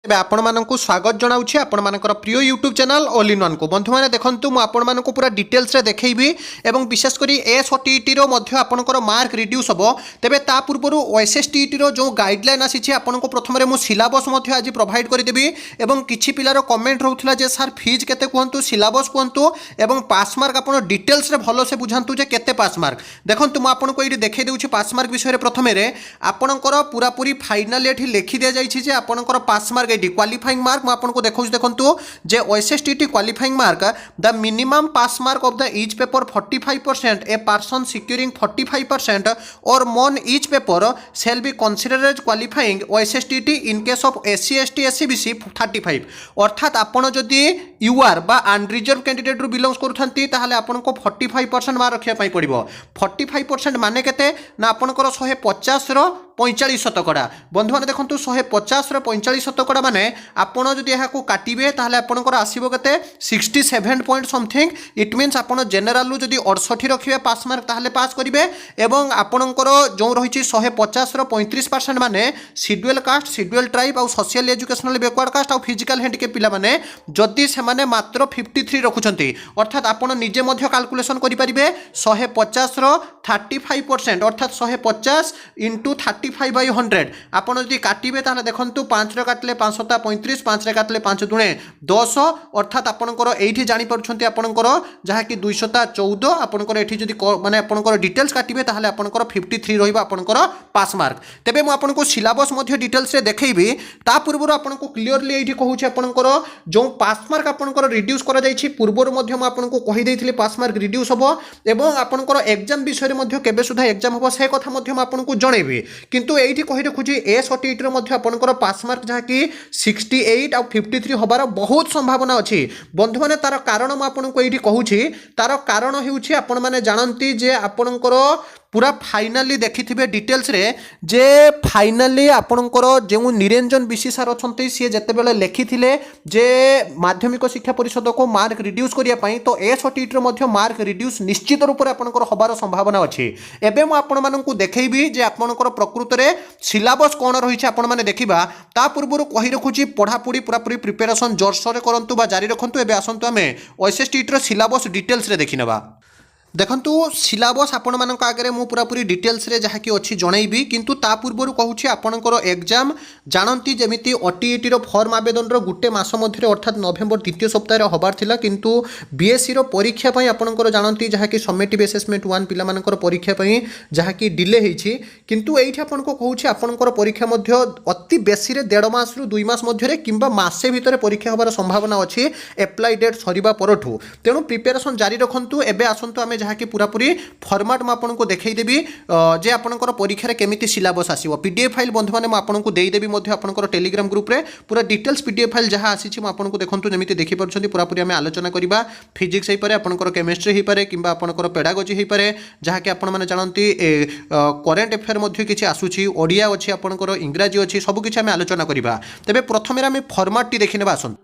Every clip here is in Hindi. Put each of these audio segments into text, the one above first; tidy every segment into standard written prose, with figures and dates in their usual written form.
तेज आपण मानक स्वागत जनाऊँ आपण मानकर प्रिय YouTube channel all in one को बंधु मैंने देखूँ मुझे आपको पूरा डिटेल्स देखी और विशेषकर एसओटीटी आपंकर मार्क रिड्यूस हम तेज ता पूर्व ओएसएसटीटी जो गाइडलाइन आसी आपको प्रथम मुझे सिलेबस आज प्रोवाइड करदेवी और किसी पिलार कमेंट रोला जे सार फीज केते कहतु सिलेबस कहतु और पास मार्क आप डिटेल्स भल से बुझातु जे केते पास मार्क देखो मुझे ये देखी दूसरी पास मार्क विषय प्रथम आपणकर पूरा पूरी फाइनाल ये लिखि दि जाइए आपणकर पास मार्क क्वालिफाइंग मार्क मुझे देखो देखो जे OSSTT qualifying mark the minimum pass mark of the each paper 45% a person securing 45% और more each paper shall be considered as qualifying OSSTT in case of SC ST SCBC 35 अर्थात आपण जदि यूआर बा अनरिजर्व कैंडिडेट रु बिलोंग्स करूथंती ताहाले आपनको 45% मार्क रखिया पड़ो 45% माने केते ना आपनकर 150 रो 45 शतकड़ा बंधु मैंने देखो 150 रो 45 शतकड़ा माने आपण जदि यहाँ काटिबे ताहाले आपनकर आसीबो केते 67 पॉइंट समथिंग इट मीन्स आपण जनरल रु जदि 68 रखिबे पास मार्क ताहाले पास करिवे एवं आपनकर जो रहिछि 150 रो 35% माने शेड्यूल कास्ट शेड्यूल ट्राइब और सोशल एजुकेशनल बैकवर्ड कास्ट और फिजिकल हैंडिकैप पिला माने जदि से माने मात्र 53 रखुचंती अर्थात आपण निजे मध्य कैलकुलेशन करि परिबे 150 रो 35% अर्थात 150 इंटू 35/100 आपण जदि काटिबे ताले देखंतु 5 रे काटले 535 5 रे काटले 5 दुणे 10 अर्थात आपणकर एठी जानि परछंती आपणकर जहा कि 214 आपणकर एठी जदि माने आपणकर डिटेल्स काटिबे ताले आपणकर 53 रहिबा आपणकर पास मार्क तेबे मु आपणको सिलेबस मध्य डिटेल्स रे देखैबी ता पूर्व आपणको क्लियरली एठी कहूची आपणकर जो पास मार्क आपणकर रिड्यूस करा जायछि पूर्व मध्य मु आपणको कहि देइथिले पास मार्क रिड्यूस हबो एवं आपणकर एग्जाम विषय मध्य केबे सुधा एग्जाम हबो से कथा मध्य मु आपणको जणेबी किंतु एठी कहि रखुची एसओटीटी रो मध्य आपणकर पास मार्क जहा कि 68 और 53 हबार बहुत संभावना अछि बंधु माने तार कारण मु आपणको एठी कहूची तार कारण हेउची आपण माने जानंती जे आपणकर पूरा फाइनाली देखिथिबे डिटेल्स रे जे फाइनाली आपणकर जो निरंजन बिशी सार अछंती सी जेते बेले लेखिथिले जे माध्यमिक शिक्षा परिषद को मार्क रिड्यूस करिया पई तो एसओटीटी रो मध्य मार्क रिड्यूस निश्चित रूप से आपणकर हबार संभावना अछि एबे मु आपण माननकु देखैबी जे आपणकर प्रकृत रे सिलेबस कोन रहिछि आपण माने देखिबा ता पूर्व कहि रखुछि पढ़ापढ़ी पूरा पूरी प्रिपरेशन जोरसोर करंतु बा जारी रखंतु एबे आसंतु आमे ओएसएसटीटी रो सिलेबस डिटेल्स रे देखिनबा देखंतु सिलेबस आपण मानक आगे मु पूरा पूरी डिटेल्स रे जहा कि अछि जणैबी किंतु ता पूर्व कहूछि आपणकर एग्जाम जानंती जेमिति ओटीईटी रो फॉर्म आवेदन रो गुटे मास मध्य अर्थात नवेम्बर द्वितीय सप्ताह रे हबार थिला किंतु बीएससी रो परीक्षा पई आपणकर जानंती जहा कि समेटिव असेसमेंट 1 पिला मानकर परीक्षा पई जहा कि डिले हेछि किंतु एठी आपणको कहूछि आपणकर परीक्षा मध्य अति बेसी रे 1.5 मास रु 2 मास मध्य रे किंबा मासे भितरे परीक्षा हबार संभावना अछि अप्लाई डेट सरीबा परठु तेनु प्रिपरेशन जारी रखंतु एबे आसंतु आमे जहा कि पूरा पूरी फॉर्मेट में आपको देखई देबी जे आपनकर परीक्षा रे केमिति सिलेबस आसीबो पीडीएफ फाइल बंधु माने आपको देई देबी मध्य आपनकर टेलीग्राम ग्रुप रे पूरा डिटेल्स पीडीएफ फाइल जहां आसी छी आपको देखंतु जेमिति देखि परछंती पूरा पूरी हमें आलोचना करिबा फिजिक्स हे पारे आपनकर केमिस्ट्री हे पारे किंबा आपनकर पेडागोजी हे पारे जहा कि आपण माने जानंती करंट अफेयर मध्य किछि आसुछि ओडिया अछि आपनकर इंग्रजी अछि सब किछि हमें आलोचना करिबा तबे प्रथमे हमें फॉर्मेट टी देखिनेबा आसन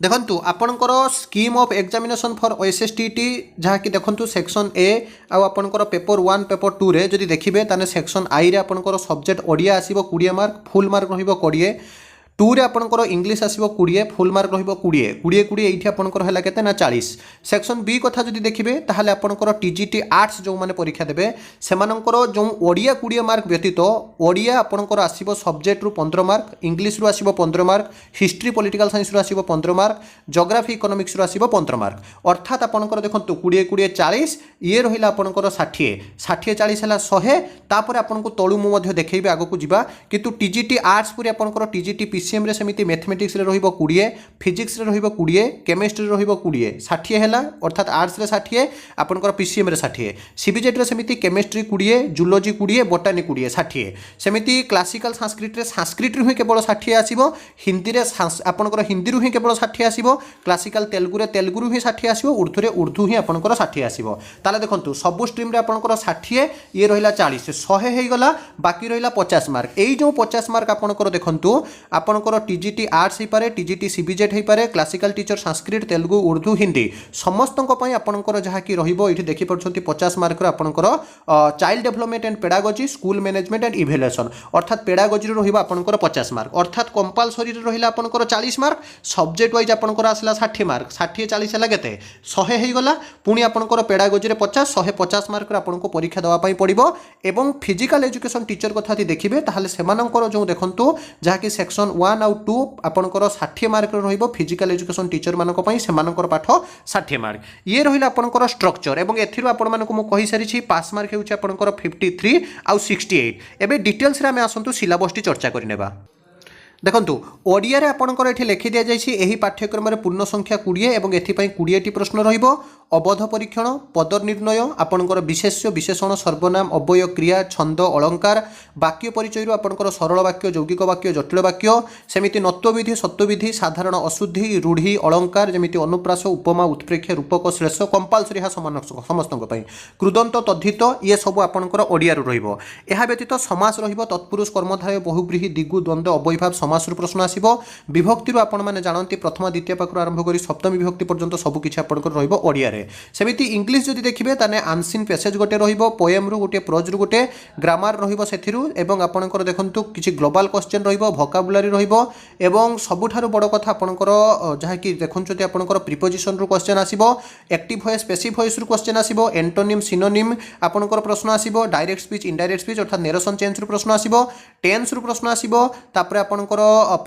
देखंतु आपणकर स्कीम ऑफ एग्जामिनेशन फॉर ओएसएसटीटी जहाँ कि देखंतु सेक्शन ए आ आपणकर पेपर 1 पेपर 2 रे जदि देखिबे ताने सेक्शन आई रे आपणकर सब्जेक्ट ओडिया आसीबो 20 मार्क फुल मार्क रहिबो 20 2 रे आपणकर इंग्लिश आसीबो 20 फुल मार्क रहिबो 20 20 एठी आपणकर हला केते ना 40 सेक्शन बी कथा जदि देखिबे ताहाले आपणकर टीजीटी आर्ट्स जो माने परीक्षा देबे सेमानकर जो ओडिया 20 मार्क व्यतीत ओडिया आपणकर आसीबो सब्जेक्ट रु 15 मार्क इंग्लिश रु आसीबो 15 मार्क हिस्ट्री पॉलिटिकल साइंस रु आसीबो 15 मार्क ज्योग्राफी इकोनॉमिक्स रु आसीबो 15 मार्क अर्थात आपणकर देखंतु 20 20 40 ये रहिला आपणकर 60 60 40 हला 100 तापर आपणको तळु मु मध्ये देखैबे आगो को जिबा किंतु टीजीटी आर्ट्स पुरी आपणकर टीजीटी पीसीएम रे समिति मैथमेटिक्स रे रहिबो 20 फिजिक्स रे रहिबो 20 केमिस्ट्री रे रहिबो 20 60 हैला अर्थात आर्ट्स रे 60 आपनकर पीसीएम रे 60 सीबीजेट रे समिति केमिस्ट्री 20 जूलॉजी 20 बोटानी 20 60 समिति क्लासिकल संस्कृत रे केवल 60 आसीबो हिंदी रे आपनकर हिंदी रु ही केवल 60 आसीबो क्लासिकल तेलुगु रे ही 60 आसीबो उर्दू रे उर्दू ही आपनकर 60 आसीबो ताले देखंतु सब स्ट्रीम रे आपनकर 60 ये रहिला 40 100 हे गला बाकी रहिला 50 मार्क एई जो 50 मार्क आपनकर देखंतु आपण आपणकर टीजीटी आर्ट्स हो पारे, टीजीटी सीबीजेड हो पारे, क्लासिकल टीचर संस्कृत तेलुगु उर्दू हिंदी समस्त आपणकर जहाँकि रही देखिपुंट 50 मार्क आपणकर child development and pedagogy, school management and evaluation अर्थात पेडागोजी रहा आपणकर 50 मार्क अर्थात कंपलसरी रहा आपणकर 40 मार्क, सब्जेक्ट वाइज आपणकर आसला 60 मार्क, 60 40 है केते 100 होगला, पुणी आपणकर पेडागोजी 50 150 मार्क आपको परीक्षा देवाई पड़ो। एवं फिजिकल एजुकेशन टीचर कथा देखिए ताहले सेमानंकर जो देखंतु जहाँकि सेक्शन 1 आउ 2 आपणकर 60 मार्क रहिबो फिजिकल एजुकेशन टीचर मानक पई सेमानंकर पाठ 60 मार्क ये रहिला आपणकर स्ट्रक्चर। एवं एथिरु आपण मानक मु कहि सारिछि पास मार्क हेउछि आपणकर 53 आउ 68। एबे डिटेल्स रे आमे आसंतु सिलेबस टी चर्चा करिनेबा। देखंतु ओडिया रे आपणकर एठी लिखि दिया जायछि एही पाठ्यक्रम रे पूर्ण संख्या 20 एवं एथिपई 20 टी प्रश्न रहिबो। अवध परीक्षण, पद निर्णय, आपणकर विशेष्य विशेषण, सर्वनाम, अव्यय, क्रिया, छंद, अलंकार, वाक्य परिचय आपणकर सरल वाक्य, यौगिक वाक्य, जटिल वाक्य, सेमिति नत्वविधि, सत्वविधि, साधारण अशुद्धि, रूढ़ि, अलंकार जेमिति अनुप्रास, उपमा, उत्प्रेक्ष, रूपक, श्लेष कंपलसरी हा समस्तक पई। कृदंत, तद्धित ये सब आपणकर ओडिया रु रहिबो। एहा व्यतीत समास रहिबो, तत्पुरुष, कर्मधारय, बहुव्रीहि, दिगु, द्वंद्व, अव्ययभाव समास रु प्रश्न आसीबो। विभक्ति रु आपण माने जानंती प्रथम द्वितीय पाखरु आरंभ करी सप्तमी विभक्ति पर्यंत सब किछि आपणकर रहिबो ओडिया रे। सेमिति इंग्लिश जदि देखिबे ताने आनसीन पैसेज गोटे रहिबो, पोएम रु गोटे, प्रोज रु गोटे, ग्रामर रहिबो सेथिरु एवं आपणकर देखंतु किछि ग्लोबल क्वेश्चन रहिबो, वोकाबुलारी रहिबो एवं सबुठारु बड़ कथा आपणकर जहा कि देखंतु जदि आपणकर प्रीपोजिशन रु क्वेश्चन आसीबो, एक्टिव वॉइस पैसिव वॉइस रु क्वेश्चन आसीबो, एंटोनिम सिनोनिम आपणकर प्रश्न आसीबो, डायरेक्ट स्पीच इनडायरेक्ट स्पीच अर्थात नेरेशन चेंज रु प्रश्न आसीबो, टेंस रु प्रश्न आसीबो, तापर आपणकर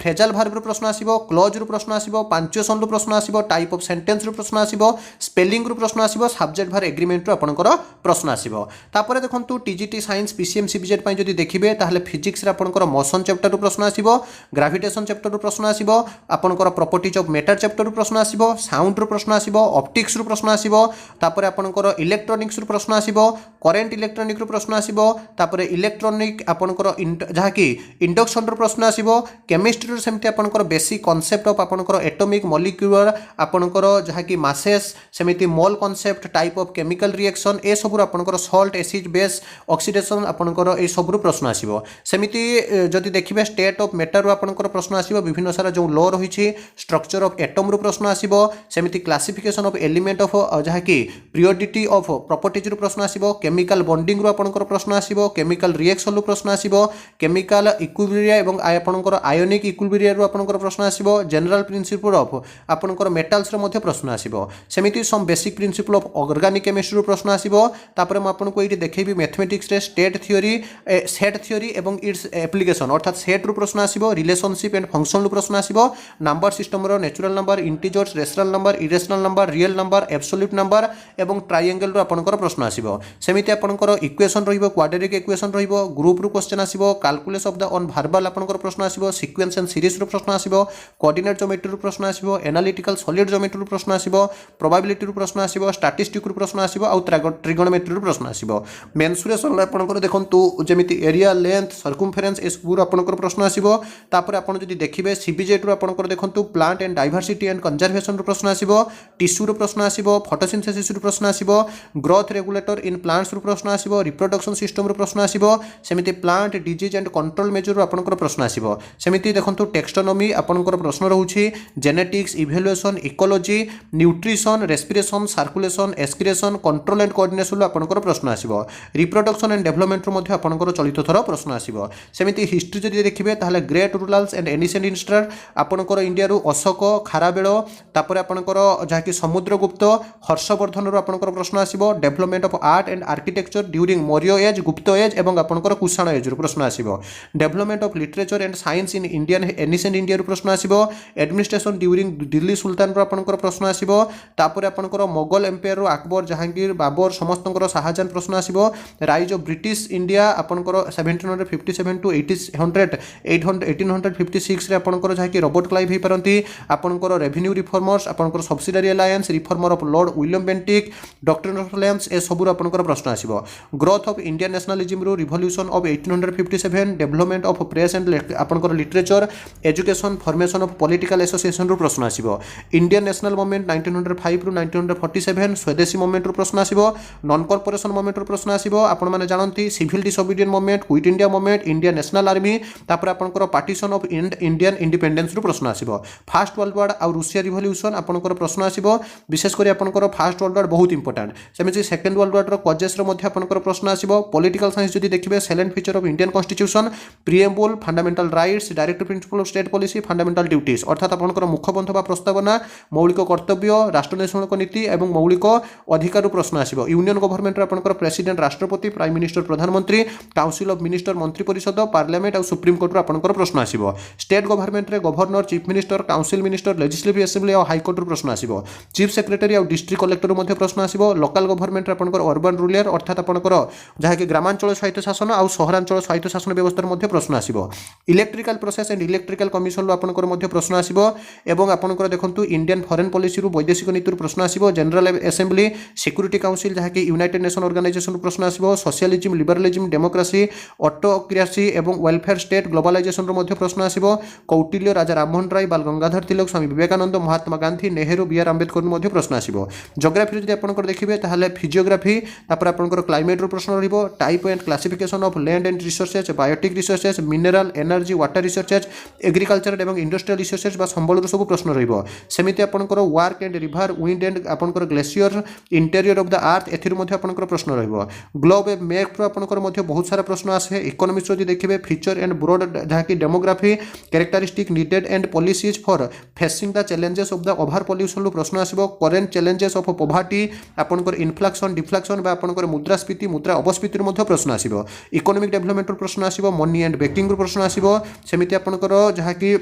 फ्रेजल वर्ब रु प्रश्न आसीबो, क्लोज रु प्रश्न आसीबो, पंक्चुएशन रु प्रश्न आसीबो, टाइप ऑफ सेंटेंस रु प्रश्न आसीबो, स्पेलिंग रु प्रश्न आसीबो, सब्जेक्ट भार एग्रीमेंट रु आपणकर प्रश्न आसीबो। तापर देखंतु टीजीटी साइंस पीसीएम सीबीजेड पई जदि देखिबे ताहले फिजिक्स रे आपणकर मोशन चैप्टर रु प्रश्न आसीबो, ग्रेविटेशन चैप्टर रु प्रश्न आसीबो, आपणकर प्रॉपर्टीज ऑफ मैटर चैप्टर रु प्रश्न आसीबो, साउंड रु प्रश्न आसीबो, ऑप्टिक्स रु प्रश्न आसीबो, तापर आपणकर इलेक्ट्रॉनिक्स रु प्रश्न आसीबो, करेंट इलेक्ट्रॉनिक रु प्रश्न आसीबो, तापर इलेक्ट्रॉनिक आपणकर जहा कि इंडक्शन रु प्रश्न आसीबो, केमिस्ट्री रु सेमति आपणकर बेसिक कांसेप्ट ऑफ आपणकर एटॉमिक मॉलिक्यूलर आपणकर जहा कि मासेस सेमिति mole concept type of chemical reaction ए सब आपणकर सॉल्ट एसिड बेस ऑक्सीडेशन आपणकर ए सब प्रश्न आसीबो। सेमिति जदि देखिबे स्टेट ऑफ मैटर रु आपणकर प्रश्न आसीबो, विभिन्न सारा जो लॉ रहिछि स्ट्रक्चर ऑफ एटम रु प्रश्न आसीबो, सेमिति क्लासिफिकेशन ऑफ एलिमेंट ऑफ जहा कि पीरियोडिटी ऑफ प्रॉपर्टीज रु प्रश्न आसीबो, केमिकल बॉन्डिंग रु आपणकर प्रश्न आसीबो, केमिकल रिएक्शन रु प्रश्न आसीबो, केमिकल इक्विलिब्रिया एवं आपणकर आयोनिक इक्विलिब्रिया रु आपणकर प्रश्न आसीबो, जनरल प्रिंसिपल ऑफ आपणकर मेटल्स रो मध्ये प्रश्न आसीबो, सेमिति some basic principle of organic chemistry रो प्रश्न आसीबो। तापर म आपनको एठी देखैबी मैथमेटिक्स रे स्टेट थ्योरी, सेट थ्योरी एवं इट्स एप्लीकेशन अर्थात सेट रो प्रश्न आसीबो, रिलेशनशिप एंड फंक्शन रो प्रश्न आसीबो, नंबर सिस्टम रो natural number, integers, rational number, irrational number, real number, absolute number एवं ट्रायंगल रो आपणकर प्रश्न आसीबो। सेमिति आपणकर इक्वेशन रहिबो, क्वाड्रेटिक इक्वेशन रहिबो, ग्रुप रो क्वेश्चन आसीबो, calculus of the one variable आपणकर प्रश्न आसीबो, सीक्वेंस एंड सीरीज रो प्रश्न आसीबो, कोऑर्डिनेट ज्योमेट्री रो प्रश्न आसीबो, एनालिटिकल सॉलिड ज्योमेट्री रो प्रश्न आसीबो, प्रोबेबिलिटी रो प्रश्न आसीबो, स्टैटिस्टिक रो प्रश्न आसीबो आउ ट्रिगोनोमेट्री रो प्रश्न आसीबो। मेंसुरेशन आपणकर देखंतु जेमिति एरिया, लेंथ, सर्कमफेरेंस ए सब आपणकर प्रश्न आसीबो। तापर आपण जदि देखिबे सीबीजेड रो आपणकर देखंतु plant and diversity and conservation रो प्रश्न आसीबो, टिश्यू रो प्रश्न आसीबो, फोटोसिंथेसिस रो प्रश्न आसीबो, ग्रोथ रेगुलेटर इन प्लांट्स रो प्रश्न आसीबो, रिप्रोडक्शन सिस्टम रो प्रश्न आसीबो, सेमिति plant disease and control measure रो आपणकर प्रश्न आसीबो। सेमिति देखंतु टेक्सोनोमी आपणकर प्रश्न रहुछि, genetics, evaluation, ecology, nutrition, respiration, circulation, excretion, control and coordination आपणकर प्रश्न आसीबो। रिप्रोडक्शन एंड डेवलपमेंट रो मध्ये आपणकर चलित थर प्रश्न आसीबो। सेमिति हिस्ट्री जदि देखिबे ताहले great rulers and ancient history आपणकर इंडिया रु अशोक, खाराबेल, तापर आपणकर जहा कि समुद्रगुप्त, हर्षवर्धन रो आपणकर प्रश्न आसीबो। Development of art and architecture during Maurya age, Gupta age एवं आपणकर कुषाण एज रो प्रश्न आसीबो। Development of literature and science in Indian ancient India रो प्रश्न आसीबो। एडमिनिस्ट्रेशन ड्यूरिंग दिल्ली सुल्तान रो आपणकर प्रश्न आसीबो। तापर आपणकर मोगल एम्पायर रो अकबर, जहांगीर, बाबर समस्तଙ୍କର शाहजहां प्रश्न आसीबो। राइज ऑफ ब्रिटिश इंडिया आपणकर 1757 टू 1856 रे आपणकर जहा कि रॉबर्ट क्लाइव हे परंती। आपणकर रेवेन्यू रिफॉर्मर्स, आपणकर subsidiary alliance, reformer of Lord William Bentinck, doctrine of alliance ए सबुर आपणकर प्रश्न आसीबो। ग्रोथ ऑफ इंडियन नेशनलिज्म रो revolution of 1857, development of press and आपणकर literature literature education formation of political association रु प्रश्न आसीबो इंडियन नेशनल मूवमेंट 1905 रु 1947 स्वदेशी मूवमेंट रु प्रश्न आसीबो नॉन कॉर्पोरेशन मूवमेंट रु प्रश्न आसीबो आपण माने जानंती civil disobedient movement quit India movement Indian national army तापर आपनकर पार्टीशन ऑफ इंडियन इंडिपेंडेंस रु प्रश्न आसीबो फर्स्ट वर्ल्ड वार आ रूसिया रिवोल्यूशन आपनकर प्रश्न आसीबो विशेष करी आपनकर फर्स्ट वर्ल्ड वार बहुत इंपोर्टेंट सेमिति सेकंड वर्ल्ड वार रो कॉजेस रो मध्ये आपनकर प्रश्न आसीबो पॉलिटिकल साइंस जदि देखिबे silent feature of Indian constitution preamble fundamental rights directive principle of state policy fundamental duties अर्थात आपनकर मुखबंध बा प्रस्तावना मौलिक कर्तव्य राष्ट्रनिर्देशक नीति एवं मौलिक अधिकार प्रश्न आसीबो यूनियन गवर्नमेंट रो आपनकर प्रेसिडेंट राष्ट्रपति प्राइम मिनिस्टर प्रधानमंत्री काउंसिल ऑफ मिनिस्टर मंत्री परिषद पार्लियामेंट और सुप्रीम कोर्ट रो आपनकर प्रश्न आसीबो स्टेट गवर्नमेंट रे governor chief minister council minister legislative assembly और हाई कोर्ट रो प्रश्न आसीबो चीफ सेक्रेटरी और डिस्ट्रिक्ट कलेक्टर मध्ये प्रश्न आसीबो लोकल गवर्नमेंट रे आपनकर अर्बन रूरल अर्थात आपनकर जहा कि ग्रामांचल स्वायत्त शासन और सहरांचल स्वायत्त शासन व्यवस्था मध्ये प्रश्न आसीबो electrical process and electrical commission रो आपनकर मध्ये प्रश्न आसीबो एवं आपनकर देखंतु इंडियन फॉरेन पॉलिसी रु वैदेशिक नीति रु प्रश्न आसीबो जनरल असेंबली सिक्यूरिटी काउंसिल जहा कि यूनाइटेड नेशन ऑर्गेनाइजेशन रु प्रश्न आसीबो सोशलिज्म लिबरलिज्म डेमोक्रेसी ऑटोक्रेसी एवं वेलफेयर स्टेट ग्लोबलाइजेशन रो मध्ये प्रश्न आसीबो कौटिल्य राजा राममोहन राय बाल गंगाधर तिलक स्वामी विवेकानंद महात्मा गांधी नेहरू बीआर अंबेडकर मध्ये प्रश्न आसीबो ज्योग्राफी जदि आपनकर देखिबे ताहाले फिजियोग्राफी तापर आपनकर क्लाइमेट रो प्रश्न रहइबो type and classification of land and resources biotic resources mineral energy water resources agriculture एवं इंडस्ट्रियल रिसोर्सेज बा संबल रो सब प्रश्न रहइबो सेमिति आपनकर work and river wind and आपनकर glacier interior of the earth एथिर मध्ये आपनकर प्रश्न रहइबो ग्लोब मैप रो आपनकर मध्ये बहुत सारा प्रश्न आसे इकोनॉमिक्स जदि देखिबे फीचर एंड ब्रॉड जहा कि demography characteristic needed and policies for facing the challenges of the over pollution रो प्रश्न आसीबो करेंट चैलेंजेस ऑफ पॉवर्टी आपनकर इन्फ्लेक्शन डिफ्लेक्शन बा आपनकर मुद्रास्फीति मुद्रा अपस्फीति रो मध्ये प्रश्न आसीबो इकोनॉमिक डेवलपमेंट रो प्रश्न आसीबो मनी एंड बैंकिंग रो प्रश्न आसीबो सेमिति आपनकर जहा कि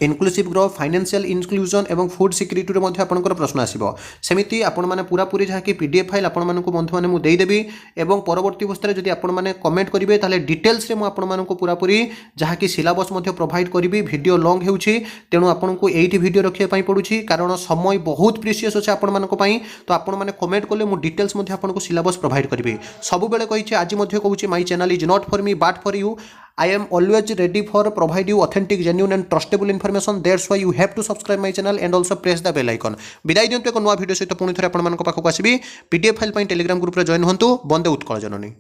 इनक्लूसिव ग्रोथ फाइनेंशियल इनक्लूजन एवं फूड सिक्यूरिटी मध्ये आपनकर प्रश्न आसीबो सेमिति आपण माने पूरा पूरी जहा कि पीडीएफ फाइल आपण मानकु बंधु माने मु देई देबी एवं परवर्ती अवस्था जदि आपण माने कमेंट करिवे ताले डिटेल्स रे मु आपण मानकु पूरा पूरी जहा कि सिलेबस मध्ये प्रोवाइड करिवि वीडियो लॉन्ग हेउछि तेनु आपनकु एठी वीडियो रखिया पई पडुछि कारण समय बहुत प्रीशियस अछि आपण मानको पई तो आपण माने कमेंट करले मु डिटेल्स मध्ये आपनकु सिलेबस प्रोवाइड करिवि सब बेले कहिछि आज मध्ये कहूछि my channel is not for me but for you I am always ready for provide you authentic, genuine and trustable information. That's why you have to subscribe my channel and also press the bell icon. विदाई दियंतु एक नवा वीडियो सहित पुणी थरे आपण मानक पाखक आसीबी पीडीएफ फाइल पई टेलीग्राम ग्रुप रे जॉइन होंतु बंदे उत्कल जननी।